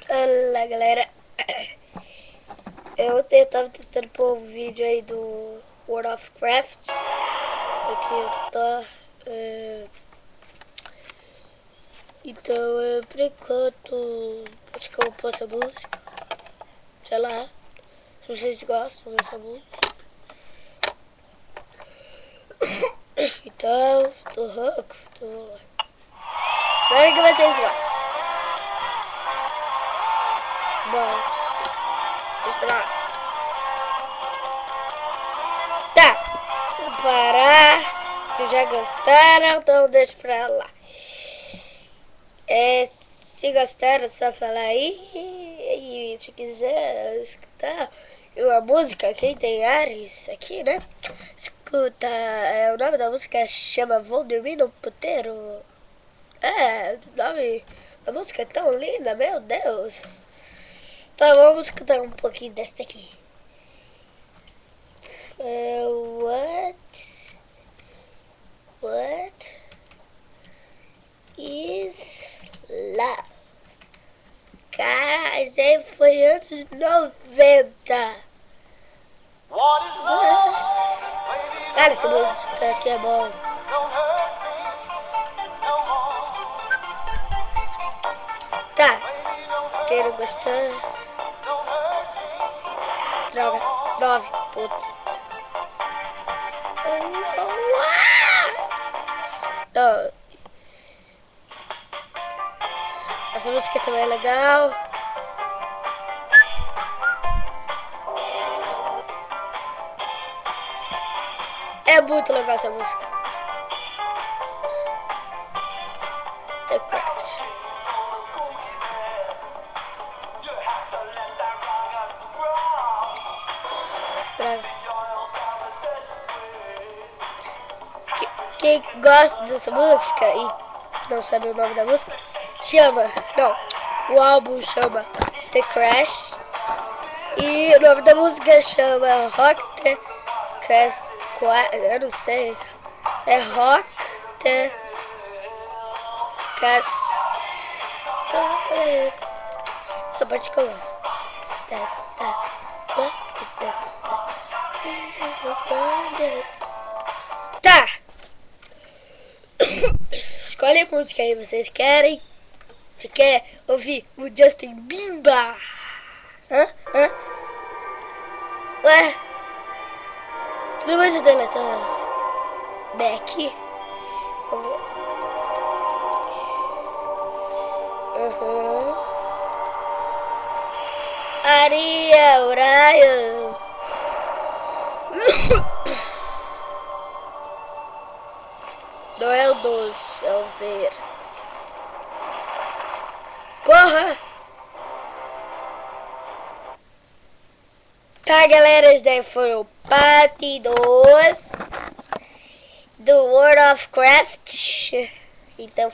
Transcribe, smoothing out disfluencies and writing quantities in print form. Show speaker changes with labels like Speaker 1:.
Speaker 1: Olá, galera. Eu tava tentando pôr um vídeo aí do World of Craft. Aqui tá. Então, por enquanto, acho que eu vou pôr essa música. Sei lá, se vocês gostam dessa música. Então, tô rouco. Espero que vocês gostem. Bom, vou esperar. Tá, vou parar. Se já gostaram, então deixa pra lá. Se gostaram, é só falar aí. E se quiser escutar uma música, quem tem Ares aqui, né? Escuta, o nome da música chama Vou Dormir no Puteiro. O nome da música é tão linda, meu Deus. Então vamos escutar um pouquinho dessa aqui. What is love? Cara, isso aí foi anos 90.
Speaker 2: What is love?
Speaker 1: Cara, essa música aqui é bom. Tá, quem não gostou? Droga, 9, putz. Não. Essa música também é legal. É muito legal essa música. The Crash. Quem gosta dessa música e não sabe o nome da música, o álbum chama The Crash e o nome da música chama Rock The Crash. Eu não sei, é Rock The Crash. Essa parte que eu gosto. Tá. Escolhe a música aí, vocês querem? Você quer ouvir o Justin Bieber? Ué? Tu não vai ajudar ela, tá? Beck? Vamos ver. Aria, Uraia. Não é o 12, é o verde. Porra! Tá, galera, esse daí foi o parte 2 do World of Craft. Então